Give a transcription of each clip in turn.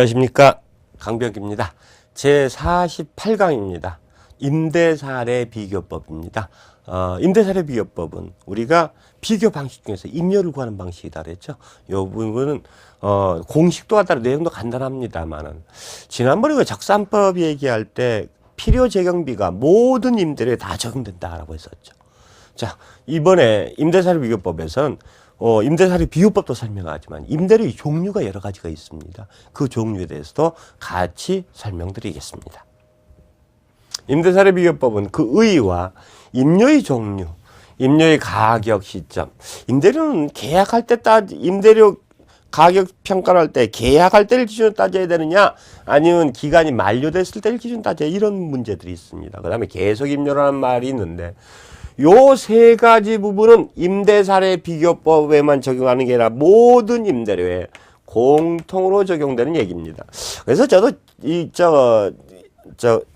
안녕하십니까, 강병기입니다. 제48강입니다. 임대사례 비교법입니다. 임대사례 비교법은 우리가 비교 방식 중에서 임료를 구하는 방식이다 그랬죠. 이 부분은 공식도 따라 내용도 간단합니다만은, 지난번에 그 적산법 얘기할 때 필요 적용비가 모든 임대료에 다 적용된다라고 했었죠. 자, 이번에 임대사례 비교법에서는 임대사례 비교법도 설명하지만 임대료의 종류가 여러 가지가 있습니다. 그 종류에 대해서도 같이 설명드리겠습니다. 임대사례 비교법은 그 의의와 임료의 종류, 임료의 가격 시점, 임대료는 계약할 때 임대료 가격 평가를 할 때 계약할 때를 기준으로 따져야 되느냐, 아니면 기간이 만료됐을 때를 기준으로 따져야, 이런 문제들이 있습니다. 그 다음에 계속임료라는 말이 있는데, 요 세 가지 부분은 임대사례 비교법에만 적용하는 게 아니라 모든 임대료에 공통으로 적용되는 얘기입니다. 그래서 저도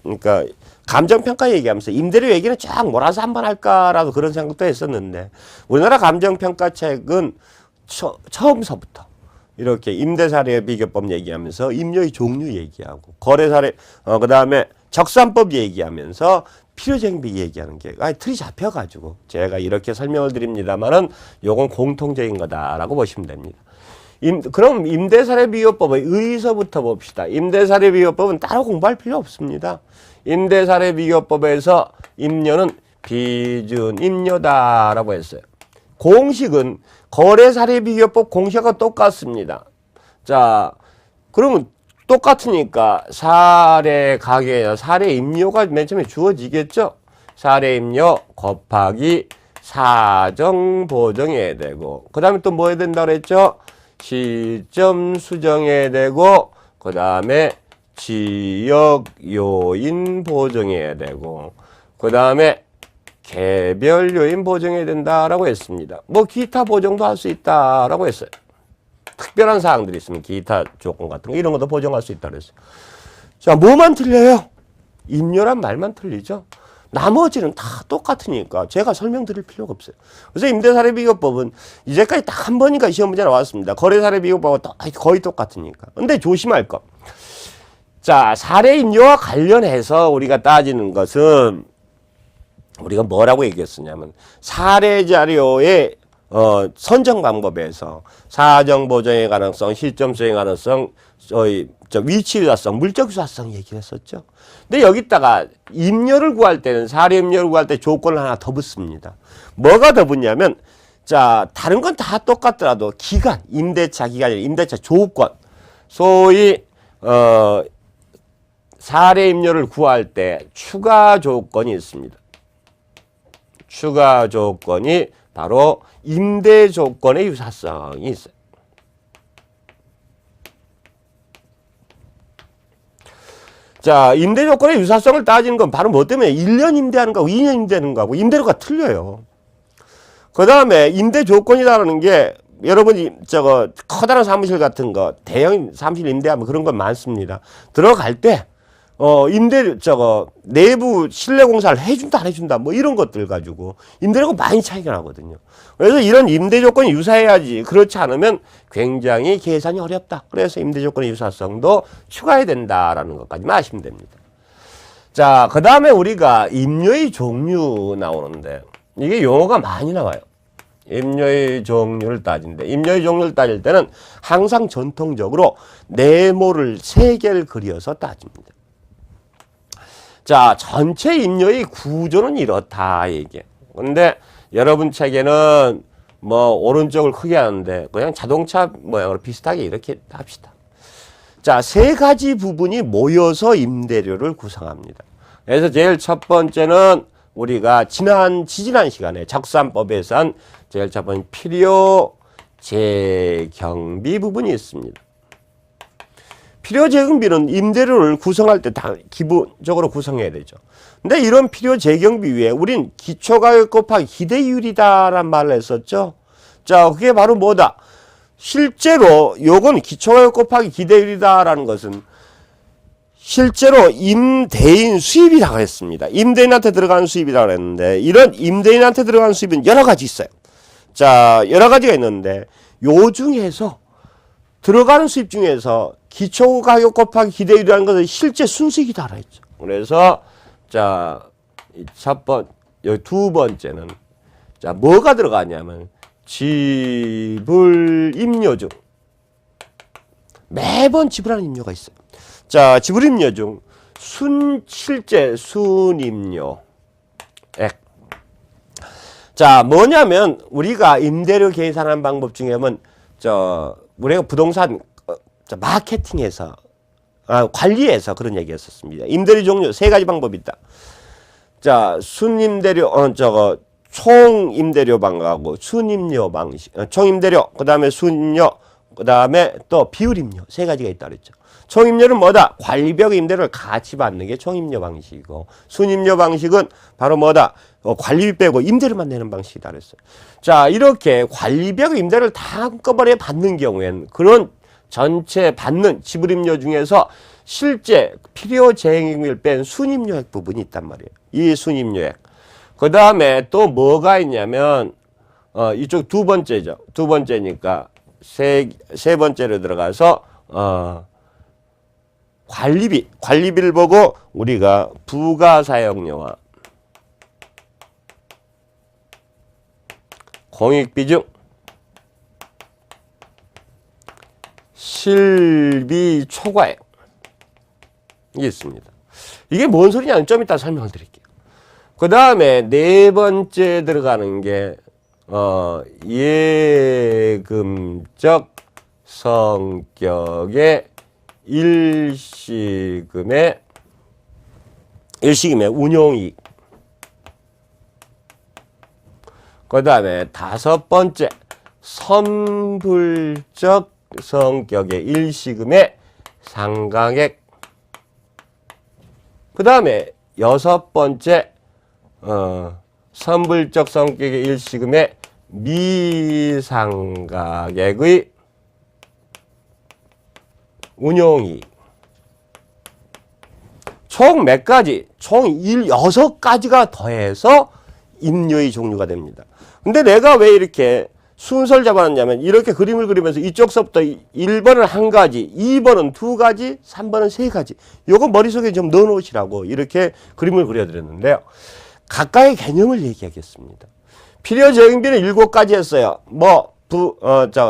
그러니까 감정평가 얘기하면서 임대료 얘기는 쫙 몰아서 한번 할까라도 그런 생각도 했었는데, 우리나라 감정평가책은 처음서부터 이렇게 임대사례 비교법 얘기하면서 임료의 종류 얘기하고, 거래사례, 그 다음에 적산법 얘기하면서 필요적용비 얘기하는 게 틀이 잡혀가지고 제가 이렇게 설명을 드립니다만은 요건 공통적인 거다라고 보시면 됩니다. 그럼 임대사례 비교법의 의의서부터 봅시다. 임대사례 비교법은 따로 공부할 필요 없습니다. 임대사례 비교법에서 임료는 비준 임료다라고 했어요. 공식은 거래사례 비교법 공식과 똑같습니다. 자, 그러면 똑같으니까 사례 가격이나 사례 임료가 맨 처음에 주어지겠죠. 사례 임료 곱하기 사정 보정해야 되고, 그 다음에 또 뭐 해야 된다 그랬죠? 시점 수정해야 되고, 그 다음에 지역 요인 보정해야 되고, 그 다음에 개별 요인 보정해야 된다라고 했습니다. 뭐 기타 보정도 할 수 있다라고 했어요. 특별한 사항들이 있으면 기타 조건 같은 거 이런 것도 보정할 수 있다 그랬어요. 자, 뭐만 틀려요? 임료란 말만 틀리죠. 나머지는 다 똑같으니까 제가 설명드릴 필요가 없어요. 그래서 임대사례 비교법은 이제까지 딱 한 번이니까 시험 문제 나왔습니다. 거래사례 비교법은 거의 똑같으니까. 근데 조심할 거. 자, 사례 임료와 관련해서 우리가 따지는 것은 우리가 뭐라고 얘기했었냐면, 사례 자료의 선정 방법에서 사정 보정의 가능성, 시점 수행의 가능성, 위치 유사성, 물적 유사성 얘기를 했었죠. 근데 여기다가 임료를 구할 때는, 사례 임료를 구할 때 조건을 하나 더 붙습니다. 뭐가 더 붙냐면, 자, 다른 건 다 똑같더라도 기간, 임대차 기간이, 임대차 조건, 소위 사례 임료를 구할 때 추가 조건이 있습니다. 추가 조건이 바로 임대 조건의 유사성이 있어요. 자, 임대 조건의 유사성을 따지는 건 바로 뭐 때문에 1년 임대하는 거하고 2년 임대하는 거하고 임대료가 틀려요. 그 다음에 임대 조건이라는 게, 여러분이 커다란 사무실 같은 거, 대형 사무실 임대하면 그런 건 많습니다. 들어갈 때 내부 실내 공사를 해준다 안 해준다 뭐 이런 것들 가지고 임대료가 많이 차이가 나거든요. 그래서 이런 임대 조건이 유사해야지, 그렇지 않으면 굉장히 계산이 어렵다. 그래서 임대 조건의 유사성도 추가해야 된다라는 것까지만 아시면 됩니다. 자, 그 다음에 우리가 임료의 종류 나오는데, 이게 용어가 많이 나와요. 임료의 종류를 따진대. 임료의 종류를 따질 때는 항상 전통적으로 네모를 3개를 그려서 따집니다. 자, 전체 임료의 구조는 이렇다 이게. 근데 여러분 책에는 뭐 오른쪽을 크게 하는데 그냥 자동차 모양으로 비슷하게 이렇게 합시다. 자, 3가지 부분이 모여서 임대료를 구성합니다. 그래서 제일 첫 번째는 우리가 지지난 시간에 적산법에서 한 제일 첫 번째 필요 재경비 부분이 있습니다. 필요 재경비는 임대료를 구성할 때 다 기본적으로 구성해야 되죠. 근데 이런 필요 재경비 위에 우린 기초가격 곱하기 기대율이다라는 말을 했었죠. 자, 그게 바로 뭐다? 실제로 요건 기초가격 곱하기 기대율이다라는 것은 실제로 임대인 수입이라고 했습니다. 임대인한테 들어가는 수입이라고 했는데, 이런 임대인한테 들어가는 수입은 여러 가지 있어요. 자, 여러 가지가 있는데 요 중에서 들어가는 수입 중에서 기초가격 곱하기 기대율이라는 것은 실제 순수익이다 그랬죠. 그래서 자, 여기 두 번째는 자, 뭐가 들어가냐면 지불임료 중 매번 지불하는 임료가 있어요. 자, 지불임료 중 실제 순임료액. 자, 뭐냐면 우리가 임대료 계산하는 방법 중에 하면 우리가 부동산 마케팅에서 관리에서 그런 얘기 했었습니다. 임대료 종류 세 가지 방법이 있다. 자, 순임대료 총임대료 방식하고 순임료 방식, 총임대료, 그다음에 순임료, 그다음에 또 비율임료 세 가지가 있다 그랬죠. 총임료는 뭐다? 관리비하고 임대료를 같이 받는 게 총임료 방식이고, 순임료 방식은 바로 뭐다? 관리비 빼고 임대료만 내는 방식이다 그랬어요. 자, 이렇게 관리비하고 임대료를 다 한꺼번에 받는 경우에는 그런 전체 받는 지불임료 중에서 실제 필요 재행임을 뺀 순임료액 부분이 있단 말이에요. 이 순임료액. 그 다음에 또 뭐가 있냐면 이쪽 두 번째죠. 두 번째니까 세 번째로 들어가서 관리비를 보고 우리가 부가사용료와 공익비 중 실비 초과액 이게 있습니다. 이게 뭔 소리냐는 좀 이따 설명을 드릴게요. 그 다음에 네 번째 들어가는 게 예금적 성격의 일시금의 운용이익. 그 다음에 다섯 번째 선불적 성격의 일시금의 상각액. 그 다음에 여섯 번째 선불적 성격의 일시금의 미상각액의 운용이익. 총 몇 가지? 총 6가지가 더해서 임료의 종류가 됩니다. 근데 내가 왜 이렇게 순서를 잡아놨냐면 이렇게 그림을 그리면서 이쪽서부터 1번은 한 가지, 2번은 두 가지, 3번은 세 가지. 요거 머릿속에 좀 넣어놓으시라고 이렇게 그림을 그려드렸는데요. 각각의 개념을 얘기하겠습니다. 필요재행비는 7가지 했어요.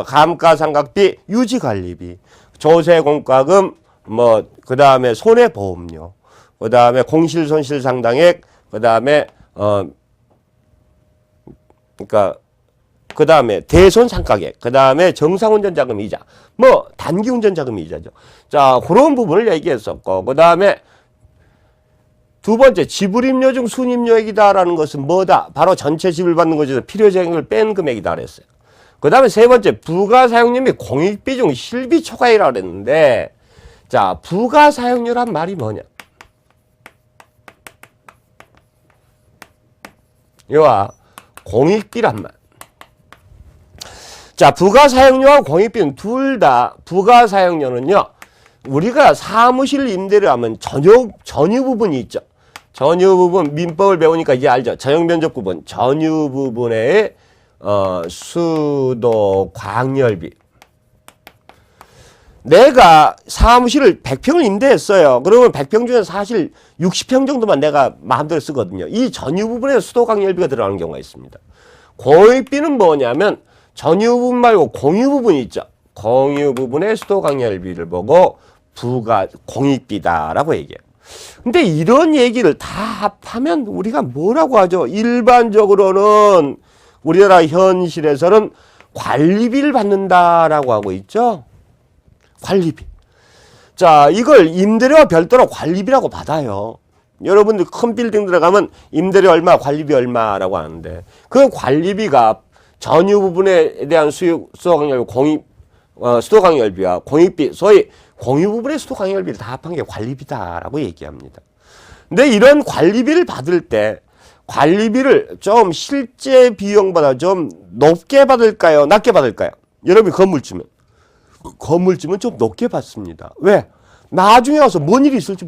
감가상각비, 유지관리비, 조세공과금, 그 다음에 손해보험료, 그 다음에 공실손실상당액, 그 다음에, 그 다음에 대손상가액, 그 다음에 정상운전자금 이자, 단기운전자금 이자죠. 자, 그런 부분을 얘기했었고, 그 다음에 두 번째, 지불임료 중 순임료액이다라는 것은 뭐다? 바로 전체 지불받는 것에서 필요재행을 뺀 금액이다 그랬어요. 그 다음에 세 번째, 부가사용료 및 공익비 중 실비 초과액이라고 그랬는데, 자, 부가사용료란 말이 뭐냐? 이와 공익비란 말. 자, 부가사용료와 공익비는 둘 다, 부가사용료는요, 우리가 사무실 임대를 하면 전유 부분이 있죠. 전유 부분, 민법을 배우니까 이제 알죠. 전용면적 부분, 전유 부분의 수도, 광열비. 내가 사무실을 100평을 임대했어요. 그러면 100평 중에 사실 60평 정도만 내가 마음대로 쓰거든요. 이 전유 부분에 수도, 광열비가 들어가는 경우가 있습니다. 공익비는 뭐냐면 전유 부분 말고 공유 부분이 있죠. 공유 부분의 수도, 광열비를 보고 공익비다라고 얘기해요. 근데 이런 얘기를 다 합하면 우리가 뭐라고 하죠? 일반적으로는 우리나라 현실에서는 관리비를 받는다라고 하고 있죠. 관리비. 자, 이걸 임대료와 별도로 관리비라고 받아요. 여러분들 큰 빌딩 들어가면 임대료 얼마, 관리비 얼마라고 하는데 그 관리비가 전유 부분에 대한 수도광열비, 수도광열비와 공익비, 소위 공유 부분의 수도광열비를 다 합한 게 관리비다라고 얘기합니다. 근데 이런 관리비를 받을 때 관리비를 좀 실제 비용보다 좀 높게 받을까요? 낮게 받을까요? 여러분이 건물주면 좀 높게 받습니다. 왜? 나중에 와서 뭔 일이 있을지